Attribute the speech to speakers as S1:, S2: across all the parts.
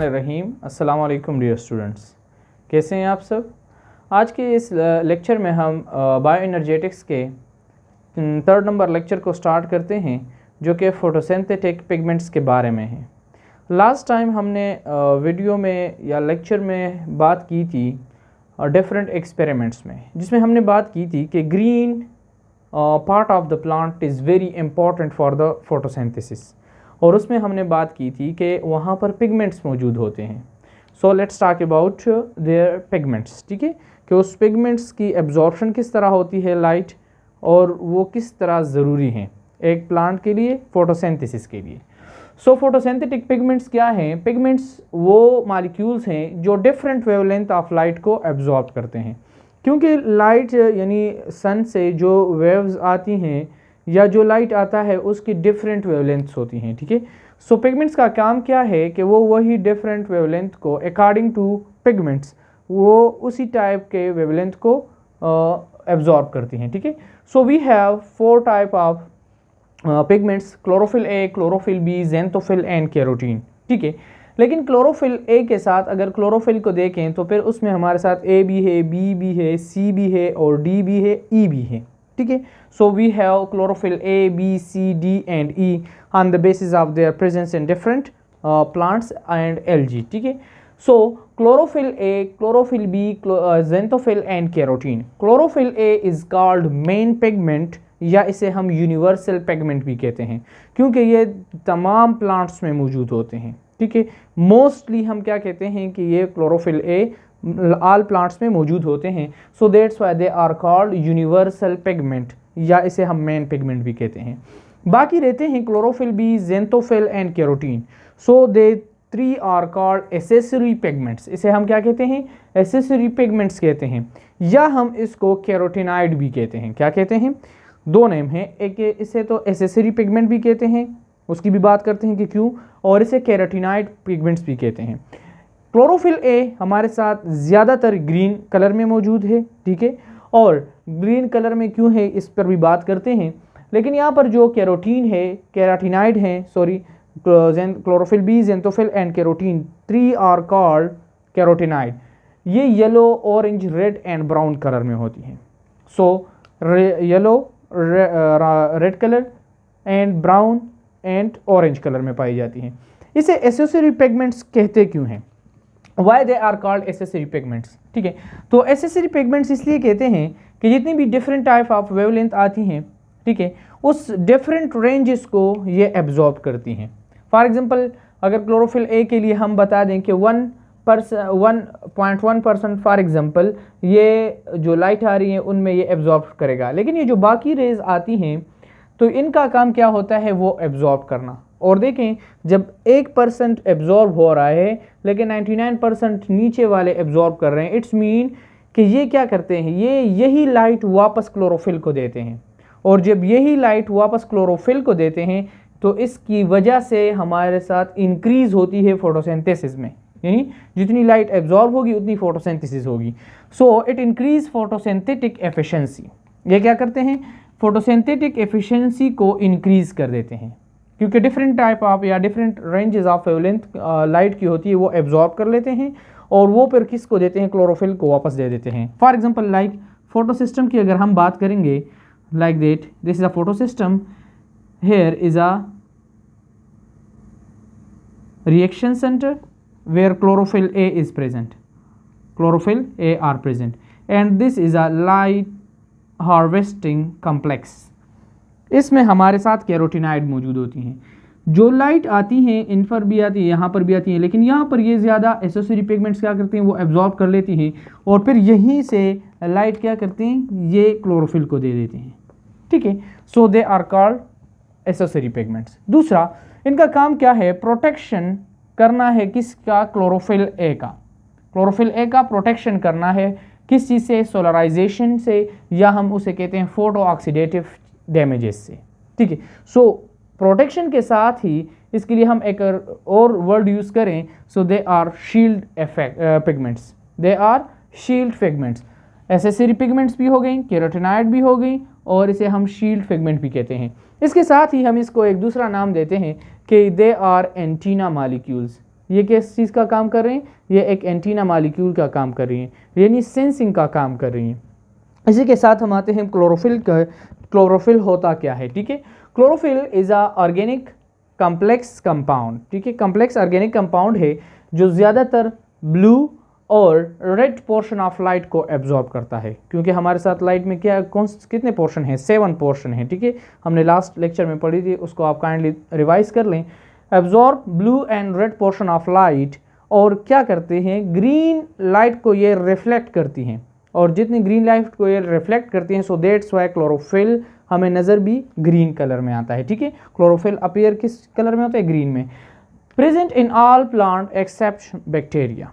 S1: बिस्मिल्लाहिर्रहमानिर्रहीम। अस्सलाम वालेकुम डियर स्टूडेंट्स, कैसे हैं आप सब। आज के इस लेक्चर में हम बायो एनर्जेटिक्स के 3rd नंबर लेक्चर को स्टार्ट करते हैं, जो कि फोटोसिंथेटिक पिगमेंट्स के बारे में है। लास्ट टाइम हमने वीडियो में या लेक्चर में बात की थी डिफरेंट एक्सपेरिमेंट्स में, जिसमें हमने बात की थी कि green part of the plant is very important for the photosynthesis, और उसमें हमने बात की थी कि वहाँ पर पिगमेंट्स मौजूद होते हैं। So let's talk about their pigments, ठीक है, कि उस पिगमेंट्स की एब्जॉर्प्शन किस तरह होती है लाइट, और वो किस तरह ज़रूरी हैं एक प्लांट के लिए, फोटोसिंथेसिस के लिए। सो फोटोसिंथेटिक पिगमेंट्स क्या हैं? पिगमेंट्स वो मॉलिक्यूल्स हैं जो डिफरेंट वेवलेंथ ऑफ लाइट को एब्जॉर्ब करते हैं, क्योंकि लाइट यानी सन से जो वेव्स आती हैं या जो लाइट आता है उसकी डिफरेंट वेवलेंथ्स होती हैं, ठीक है। सो पिगमेंट्स का काम क्या है कि वो वही डिफरेंट वेवलेंथ को अकॉर्डिंग टू पिगमेंट्स वो उसी टाइप के वेवलेंथ को एब्जॉर्ब करती हैं, ठीक है। So we have 4 type of pigments, chlorophyll A, chlorophyll B, xanthophyll and carotene, ठीक है। लेकिन क्लोरोफिल ए के साथ अगर क्लोरोफिल को देखें तो फिर उसमें हमारे साथ ए भी है, बी भी है, सी भी है और डी भी है, ई भी है, ठीक है। So we have chlorophyll A, B, C, D and E on the basis of their presence in different plants and algae, ठीक है। So chlorophyll A, chlorophyll B, xanthophyll and carotene. Chlorophyll A is called main pigment, या इसे हम universal pigment भी कहते हैं, क्योंकि ये तमाम प्लांट्स में मौजूद होते हैं, ठीक है। मोस्टली हम क्या कहते हैं कि ये क्लोरोफिल ए ऑल प्लांट्स में मौजूद होते हैं। So that's why they are called universal pigment, या इसे हम मेन पिगमेंट भी कहते हैं। बाकी रहते हैं chlorophyll B, xanthophyll and carotene. So they 3 are called accessory pigments. इसे हम क्या कहते हैं? एसेसरी पिगमेंट्स कहते हैं, या हम इसको कैरोटीनाइड भी कहते हैं। क्या कहते हैं? 2 नेम हैं, एक इसे तो एसेसरी पिगमेंट भी कहते हैं, उसकी भी बात करते हैं कि क्यों, और इसे कैरोटीनाइड पिगमेंट्स भी कहते हैं। क्लोरोफिल ए हमारे साथ ज़्यादातर ग्रीन कलर में मौजूद है, ठीक है, और ग्रीन कलर में क्यों है इस पर भी बात करते हैं। लेकिन यहाँ पर जो कैरोटीन है, कैराटीनाइड है, sorry, chlorophyll B, xanthophyll and carotene 3 are called carotenoid. ये yellow, orange, red and brown colour में होती हैं। So yellow, red colour and brown and orange colour में पाई जाती हैं। इसे एसेसरी पिगमेंट्स कहते क्यों हैं? Why they are called accessory pigments, ठीक है। तो एसेसरी पिगमेंट्स इसलिए कहते हैं कि जितनी भी डिफरेंट टाइप ऑफ वेवलेंथ आती हैं, ठीक है, उस डिफरेंट रेंजेस को ये एब्जॉर्ब करती हैं। फॉर एग्जांपल अगर क्लोरोफिल ए के लिए हम बता दें कि 1.1% फॉर एग्जांपल ये जो लाइट आ रही है उनमें ये एब्जॉर्ब करेगा, लेकिन ये जो बाकी रेज आती हैं तो इनका काम क्या होता है? वो एब्जॉर्ब करना। और देखें, जब 1% एब्जॉर्ब हो रहा है लेकिन 99% नीचे वाले एब्जॉर्ब कर रहे हैं, इट्स मीन कि ये क्या करते हैं, ये यही लाइट वापस क्लोरोफिल को देते हैं, और जब यही लाइट वापस क्लोरोफिल को देते हैं तो इसकी वजह से हमारे साथ इंक्रीज होती है फोटोसिंथेसिस में, यानी जितनी लाइट एब्जॉर्ब होगी उतनी फोटोसिंथेसिस होगी। So it increase photosynthetic efficiency. ये क्या करते हैं? फोटोसिंथेटिक एफिशिएंसी को इंक्रीज कर देते हैं, क्योंकि डिफरेंट टाइप ऑफ या different ranges of wavelength light की होती है, वो एब्जॉर्ब कर लेते हैं और वो फिर किसको देते हैं? क्लोरोफिल को वापस दे देते हैं। For example like photo system की अगर हम बात करेंगे, like that this is a photo system, here is a reaction centre where chlorophyll A is present, chlorophyll A are present, and this is a light harvesting complex। इसमें हमारे साथ carotenoid मौजूद होती हैं। जो लाइट आती हैं इन पर भी आती है, यहाँ पर भी आती है, लेकिन यहाँ पर ये ज़्यादा एसेसरी पिगमेंट्स क्या करते हैं? वो एब्जॉर्ब कर लेती हैं और फिर यहीं से लाइट क्या करते हैं? ये क्लोरोफिल को दे देते हैं, ठीक है। So they are called accessory pigments. दूसरा, इनका काम क्या है? प्रोटेक्शन करना है किसका? क्लोरोफिल ए का। क्लोरोफिल ए का प्रोटेक्शन करना है किस चीज़ से? सोलराइजेशन से, या हम उसे कहते हैं फोटो ऑक्सीडेटिव डैमेजेस से, ठीक है। सो प्रोटेक्शन के साथ ही इसके लिए हम एक और वर्ड यूज़ करें, so they are shield pigments, they are shield pigments. Accessory pigments भी हो गई, कैरोटीनाइड भी हो गई, और इसे हम शील्ड पिगमेंट भी कहते हैं। इसके साथ ही हम इसको एक दूसरा नाम देते हैं कि दे आर एंटीना मॉलिक्यूल्स। ये किस चीज़ का काम कर रहे हैं, ये एक एंटीना मॉलिक्यूल का काम कर रही हैं, यानी सेंसिंग का काम कर रही हैं। इसी के साथ हम आते हैं क्लोरोफिल का। क्लोरोफिल होता क्या है, ठीक है। Chlorophyll is a organic complex compound, ठीक है, कम्प्लेक्स ऑर्गेनिक कंपाउंड है जो ज़्यादातर ब्लू और रेड पोर्शन ऑफ लाइट को एब्जॉर्ब करता है, क्योंकि हमारे साथ लाइट में क्या कितने पोर्शन हैं, 7 पोर्शन हैं, ठीक है, हमने लास्ट लेक्चर में पढ़ी थी, उसको आप काइंडली रिवाइज कर लें। Absorb blue and red portion of light, और क्या करते हैं, ग्रीन लाइट को ये रिफ्लेक्ट करती हैं, और जितनी ग्रीन लाइट को ये रिफ्लेक्ट करती हैं, सो दैट्स वाई क्लोरोफिल हमें नज़र भी ग्रीन कलर में आता है, ठीक है। क्लोरोफिल अपीयर किस कलर में होता है, ग्रीन में। Present in all plant except bacteria,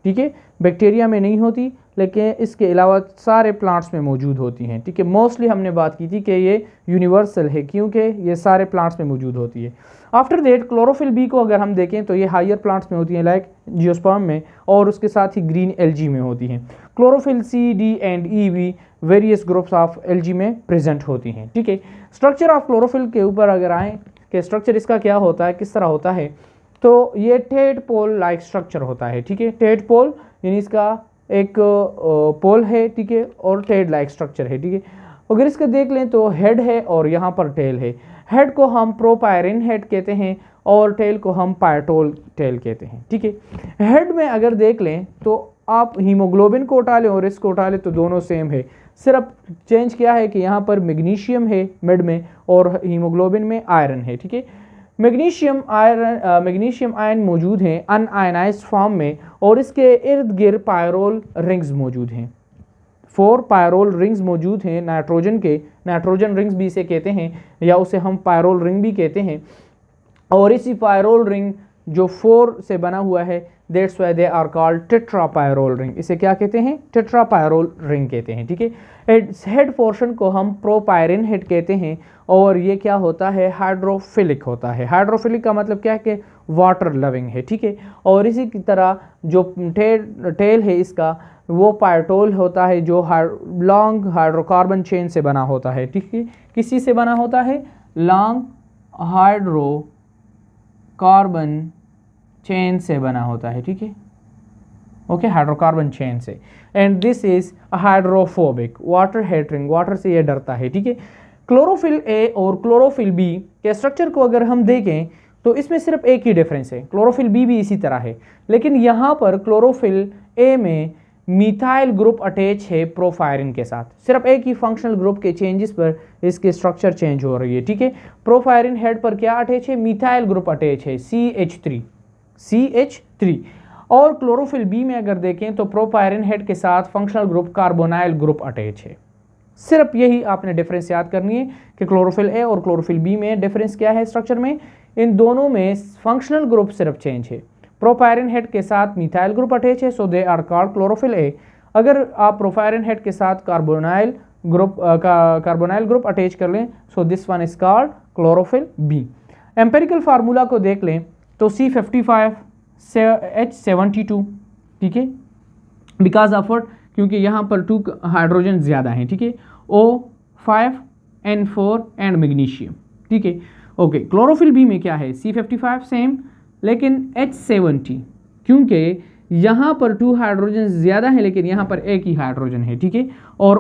S1: ठीक है, बैक्टीरिया में नहीं होती, लेकिन इसके अलावा सारे प्लांट्स में मौजूद होती हैं, ठीक है। मोस्टली हमने बात की थी कि ये यूनिवर्सल है, क्योंकि ये सारे प्लांट्स में मौजूद होती है। आफ्टर दैट क्लोरोफिल बी को अगर हम देखें तो ये हायर प्लांट्स में होती हैं, लाइक जियोस्पर्म में, और उसके साथ ही ग्रीन एल्गी में होती हैं। क्लोरोफिल सी, डी एंड ई भी वेरियस ग्रुप्स ऑफ एल्गी में प्रेजेंट होती हैं, ठीक है। स्ट्रक्चर ऑफ क्लोरोफिल के ऊपर अगर आएँ कि स्ट्रक्चर इसका क्या होता है, किस तरह होता है, तो ये टेड पोल लाइक स्ट्रक्चर होता है, ठीक है। टेड पोल यानी इसका एक पोल है, ठीक है, और टेड लाइक स्ट्रक्चर है, ठीक है। अगर इसका देख लें तो हेड है और यहाँ पर टेल है। हेड को हम प्रोपायरिन हेड कहते हैं और टेल को हम पायटोल टेल कहते हैं, ठीक है। हेड में अगर देख लें तो आप हीमोग्लोबिन को उठा लें और इसको उठा लें तो दोनों सेम है, सिर्फ चेंज क्या है कि यहाँ पर मैग्नीशियम है मिड में और हीमोग्लोबिन में आयरन है, ठीक है। मैग्नीशियम आयन मौजूद हैं अनआयनाइज्ड फॉर्म में, और इसके इर्द गिर्द पायरोल रिंग्स मौजूद हैं। 4 पायरोल रिंग्स मौजूद हैं नाइट्रोजन के, नाइट्रोजन रिंग्स भी इसे कहते हैं, या उसे हम पायरोल रिंग भी कहते हैं। और इसी पायरोल रिंग जो 4 से बना हुआ है, that's why they are called tetrapyrrole ring. इसे क्या कहते हैं, टेट्रापायरोल रिंग कहते हैं, ठीक है। हेड पोर्शन को हम प्रोपायरिन हेड कहते हैं, और ये क्या होता है, हाइड्रोफिलिक होता है। हाइड्रोफिलिक का मतलब क्या है कि वाटर लविंग है, ठीक है। और इसी की तरह जो टेल है इसका, वो पायटोल होता है जो लॉन्ग हाइड्रोकार्बन चेन से बना होता है, ठीक है। किसी से बना होता है, लॉन्ग हाइड्रोकार्बन चेन से बना होता है, ठीक है, ओके, हाइड्रोकार्बन चेन से। And this is hydrophobic, water hating, water से ये डरता है, ठीक है। क्लोरोफिल ए और क्लोरोफिल बी के स्ट्रक्चर को अगर हम देखें तो इसमें सिर्फ एक ही डिफरेंस है, क्लोरोफिल बी भी इसी तरह है, लेकिन यहाँ पर क्लोरोफिल ए में मिथाइल ग्रुप अटैच है प्रोपायरिन के साथ। सिर्फ एक ही फंक्शनल ग्रुप के चेंजेस पर इसके स्ट्रक्चर चेंज हो रही है, ठीक है। प्रोपायरिन हेड पर क्या अटैच है, मिथाइल ग्रुप अटैच है, CH3। और क्लोरोफिल बी में अगर देखें तो प्रोपायरिन हेड के साथ functional group carbonyl group attach है। सिर्फ यही आपने डिफरेंस याद करनी है कि क्लोरोफिल ए और क्लोरोफिल बी में डिफरेंस क्या है स्ट्रक्चर में, इन दोनों में फंक्शनल ग्रुप सिर्फ चेंज है। प्रोपायरिन हेड के साथ मिथाइल ग्रुप अटैच है, so they are called chlorophyll A. अगर आप प्रोपायरिन हेड के साथ कार्बोनाइल ग्रुप अटैच कर लें, so this one is called chlorophyll B. Empirical formula को देख लें तो C55H72, ठीक है, बिकॉज ऑफ व्हाट, क्योंकि यहाँ पर 2 हाइड्रोजन ज़्यादा हैं, ठीक है, O5N4 एंड मैग्नीशियम, ठीक है, ओके। क्लोरोफिल बी में क्या है, C55 सेम, लेकिन H70, क्योंकि यहाँ पर 2 हाइड्रोजन ज़्यादा है लेकिन यहाँ पर एक ही हाइड्रोजन है, ठीक है। और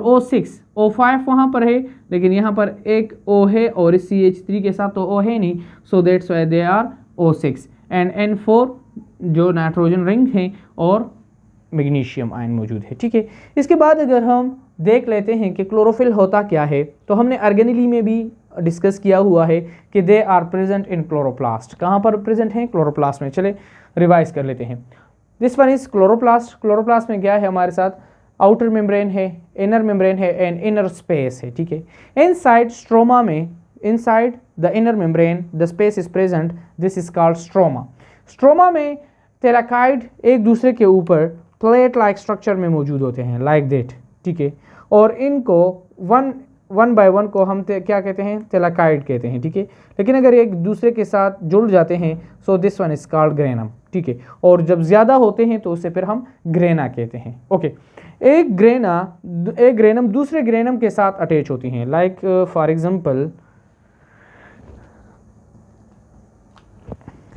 S1: O5 वहाँ पर है लेकिन यहाँ पर एक O है, और इस CH3 के साथ तो O है नहीं, so that's why they are O6 and N4 जो नाइट्रोजन रिंग है और मैग्नीशियम आयन मौजूद है, ठीक है। इसके बाद अगर हम देख लेते हैं कि क्लोरोफिल होता क्या है, तो हमने ऑर्गेनेली में भी डिस्कस किया हुआ है कि they are present in chloroplast. कहाँ पर प्रेजेंट हैं, क्लोरोप्लास्ट में। चले रिवाइज कर लेते हैं। This one is chloroplast. Chloroplast में क्या है हमारे साथ, आउटर मेम्ब्रेन है, इनर मेम्ब्रेन है एंड इनर स्पेस है, ठीक है। इनसाइड स्ट्रोमा में, inside the inner membrane the space is present, this is called stroma. Stroma में थैलाकाइड एक दूसरे के ऊपर प्लेट लाइक स्ट्रक्चर में मौजूद होते हैं, लाइक दैट, ठीक है। और इनको वन बाय वन को हम क्या कहते हैं, थैलाकाइड कहते हैं, ठीक है। लेकिन अगर एक दूसरे के साथ जुड़ जाते हैं, सो this one is called granum, ठीक है। और जब ज़्यादा होते हैं तो उसे फिर हम ग्रेना कहते हैं, ओके। एक ग्रेनम दूसरे ग्रेनम के साथ अटैच होती हैं, like for example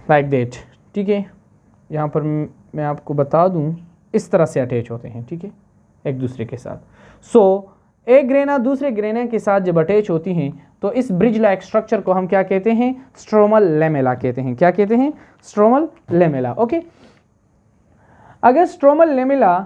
S1: like that, ठीक है। यहाँ पर मैं आपको बता दूँ, इस तरह से अटैच होते हैं, ठीक है, एक दूसरे के साथ। सो एक ग्रेना दूसरे ग्रेना के साथ जब अटैच होती हैं तो इस ब्रिज लाइक स्ट्रक्चर को हम क्या कहते हैं? स्ट्रोमल लेमेला कहते हैं। क्या कहते हैं? Stromal lamella. ओके, अगर स्ट्रोमल लेमेला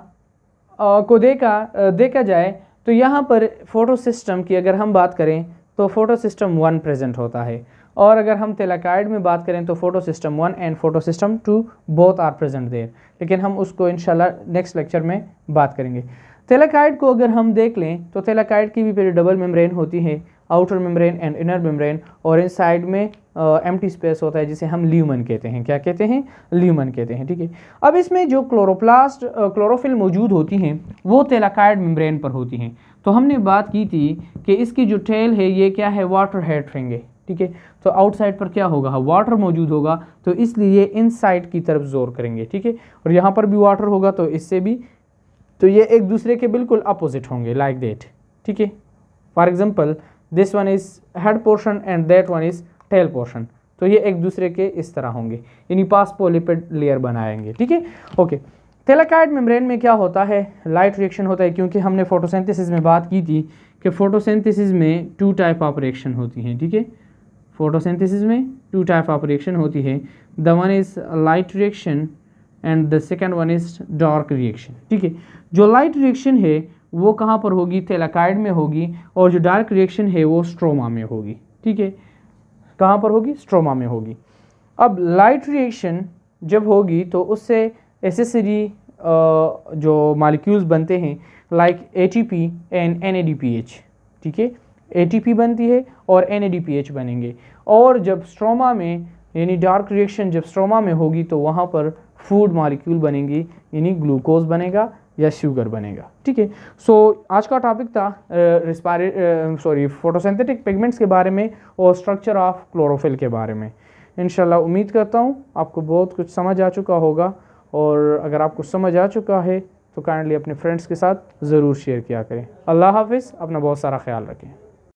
S1: को देखा जाए तो यहाँ पर फोटो सिस्टम की अगर हम बात करें तो फोटो सिस्टम 1 प्रेजेंट होता है, और अगर हम थैलाकाइड में बात करें तो photo system 1 and photo system 2 both are present there, लेकिन हम उसको इंशाल्लाह नेक्स्ट लेक्चर में बात करेंगे। थैलाकाइड को अगर हम देख लें तो थैलाकाइड की भी फिर डबल मेम्ब्रेन होती है, outer membrane and inner membrane, और इन साइड में एम्प्टी स्पेस होता है जिसे हम ल्यूमन कहते हैं। क्या कहते हैं? ल्यूमन कहते हैं, ठीक है। अब इसमें जो क्लोरोफिल मौजूद होती हैं वो थैलाकाइड मेम्ब्रेन पर होती हैं। तो हमने बात की थी कि इसकी जो टेल है ये क्या है? वाटर हेड रहेंगे, ठीक है। तो आउटसाइड पर क्या होगा? वाटर मौजूद होगा, तो इसलिए इनसाइड की तरफ जोर करेंगे, ठीक है। और यहाँ पर भी वाटर होगा तो इससे भी, तो ये एक दूसरे के बिल्कुल अपोजिट होंगे, लाइक दैट, ठीक है। For example this one is head portion and that one is tail portion, तो ये एक दूसरे के इस तरह होंगे, यानी पासपोलिपिड लेयर बनाएंगे, ठीक है। ओके, थैलाकाइड मेम्ब्रेन में क्या होता है? लाइट रिएक्शन होता है, क्योंकि हमने फोटोसिंथेसिस में बात की थी कि फोटोसिंथेसिस में 2 टाइप ऑफ रिएक्शन होती हैं, ठीक है। फोटोसिंथेसिस में 2 टाइप ऑफ रिएक्शन होती है, the one is light reaction and the second one is dark reaction, ठीक है। जो लाइट रिएक्शन है वो कहाँ पर होगी? थैलाकाइड में होगी, और जो डार्क रिएक्शन है वो स्ट्रोमा में होगी, ठीक है। कहाँ पर होगी? स्ट्रोमा में होगी। अब लाइट रिएक्शन जब होगी तो उससे एसेसरी जो मॉलिक्यूल्स बनते हैं लाइक एटीपी एंड एनएडीपीएच, ठीक है, एटीपी बनती है और एनएडीपीएच बनेंगे। और जब स्ट्रोमा में, यानी डार्क रिएक्शन जब स्ट्रोमा में होगी तो वहाँ पर फूड मॉलिक्यूल बनेंगी, यानी ग्लूकोज बनेगा या शुगर बनेगा, ठीक है। सो आज का टॉपिक था फोटोसिंथेटिक पिगमेंट्स के बारे में और स्ट्रक्चर ऑफ क्लोरोफिल के बारे में। इंशाल्लाह उम्मीद करता हूँ आपको बहुत कुछ समझ आ चुका होगा, और अगर आपको समझ आ चुका है तो काइंडली अपने फ्रेंड्स के साथ ज़रूर शेयर किया करें। अल्लाह हाफिज़, अपना बहुत सारा ख्याल रखें।